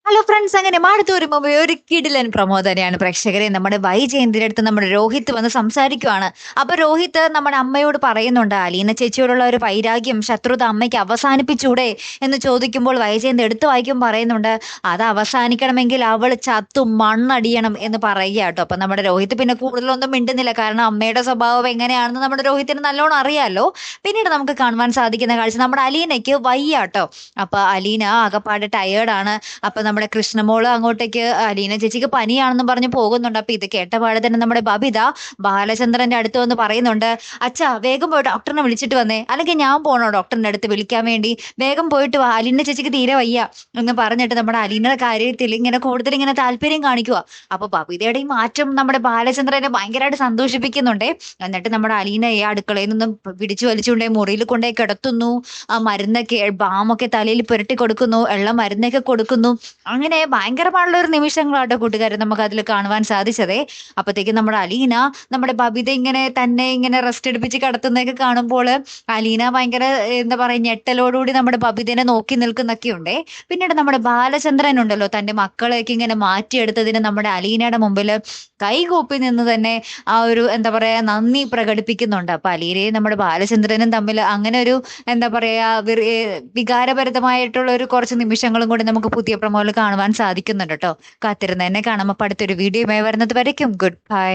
Hello friends, അങ്ങനെ മാടത്തൂര് മുമ്പ് ഒരു കിടിലൻ പ്രമോ തന്നെയാണ് പ്രേക്ഷകരെ. നമ്മുടെ വൈജയന്തിയുടെ അടുത്ത് നമ്മുടെ രോഹിത് വന്ന് സംസാരിക്കുവാണ്. അപ്പൊ രോഹിത് നമ്മുടെ അമ്മയോട് പറയുന്നുണ്ട്, അലീന ചേച്ചിയോടുള്ള ഒരു വൈരാഗ്യം, ശത്രുത അമ്മയ്ക്ക് അവസാനിപ്പിച്ചൂടെ എന്ന് ചോദിക്കുമ്പോൾ വൈജയന്തി എടുത്തു വായിക്കും പറയുന്നുണ്ട്, അത് അവസാനിക്കണമെങ്കിൽ അവൾ ചത്തു മണ്ണടിയണം എന്ന് പറയുക കേട്ടോ. അപ്പൊ നമ്മുടെ രോഹിത് പിന്നെ കൂടുതലൊന്നും മിണ്ടുന്നില്ല, കാരണം അമ്മയുടെ സ്വഭാവം എങ്ങനെയാണെന്ന് നമ്മുടെ രോഹിത്തിന് നല്ലോണം അറിയാലോ. പിന്നീട് നമുക്ക് കാണുവാൻ സാധിക്കുന്ന കാഴ്ച, നമ്മുടെ അലീനയ്ക്ക് വയ്യാട്ടോ. അപ്പൊ അലീന ആകപ്പാട് ടയേർഡാണ്. അപ്പൊ നമ്മുടെ കൃഷ്ണമോള് അങ്ങോട്ടേക്ക് അലീന ചേച്ചിക്ക് പനിയാണെന്നും പറഞ്ഞ് പോകുന്നുണ്ട്. അപ്പൊ ഇത് കേട്ട പാടെ തന്നെ നമ്മുടെ ബബിത ബാലചന്ദ്രന്റെ അടുത്ത് വന്ന് പറയുന്നുണ്ട്, അച്ഛാ വേഗം പോയി ഡോക്ടറിനെ വിളിച്ചിട്ട് വന്നേ, അല്ലെങ്കിൽ ഞാൻ പോണോ ഡോക്ടറിന്റെ അടുത്ത് വിളിക്കാൻ വേണ്ടി, വേഗം പോയിട്ട് വാ, അലീന ചേച്ചിക്ക് തീരെ വയ്യ എന്ന് പറഞ്ഞിട്ട് നമ്മുടെ അലീനയുടെ കാര്യത്തിൽ ഇങ്ങനെ കൂടുതൽ ഇങ്ങനെ താല്പര്യം കാണിക്കുക. അപ്പൊ ബബിതയുടെ ഈ മാറ്റം നമ്മുടെ ബാലചന്ദ്രനെ ഭയങ്കരമായിട്ട് സന്തോഷിപ്പിക്കുന്നുണ്ടേ. എന്നിട്ട് നമ്മുടെ അലീനയെ അടുക്കളയിൽ നിന്നും പിടിച്ചു വലിച്ചുകൊണ്ടേ മുറിയിൽ കൊണ്ടേ കിടത്തുന്നു. ആ മരുന്നൊക്കെ ബാമൊക്കെ തലയിൽ പുരട്ടി കൊടുക്കുന്നു, ഉള്ള മരുന്നൊക്കെ കൊടുക്കുന്നു. അങ്ങനെ ഭയങ്കരമായുള്ള ഒരു നിമിഷങ്ങളാട്ടോ കൂട്ടുകാരെ നമുക്ക് അതിൽ കാണുവാൻ സാധിച്ചതേ. അപ്പത്തേക്കും നമ്മുടെ അലീന നമ്മുടെ ബബിത ഇങ്ങനെ തന്നെ ഇങ്ങനെ റെസ്റ്റ് എടുപ്പിച്ച് കിടത്തുന്നതൊക്കെ കാണുമ്പോൾ അലീന ഭയങ്കര എന്താ പറയാ ഞെട്ടലോടുകൂടി നമ്മുടെ ബബിതനെ നോക്കി നിൽക്കുന്നൊക്കെ ഉണ്ടേ. പിന്നീട് നമ്മുടെ ബാലചന്ദ്രൻ ഉണ്ടല്ലോ, തന്റെ മക്കളെയൊക്കെ ഇങ്ങനെ മാറ്റിയെടുത്തതിന് നമ്മുടെ അലീനയുടെ മുമ്പിൽ കൈകൂപ്പി നിന്ന് തന്നെ ആ ഒരു എന്താ പറയാ നന്ദി പ്രകടിപ്പിക്കുന്നുണ്ട്. അപ്പൊ അലീനയും നമ്മുടെ ബാലചന്ദ്രനും തമ്മിൽ അങ്ങനെ ഒരു എന്താ പറയാ വികാരഭരിതമായിട്ടുള്ള ഒരു കുറച്ച് നിമിഷങ്ങളും കൂടി നമുക്ക് പുതിയ പ്രമോയിൽ കാണുവാൻ സാധിക്കുന്നുണ്ട് കേട്ടോ. കാത്തിരുന്ന് തന്നെ കാണാം. അപ്പൊ അടുത്തൊരു വീഡിയോയുമായി വരുന്നത് വരയ്ക്കും ഗുഡ് ബൈ.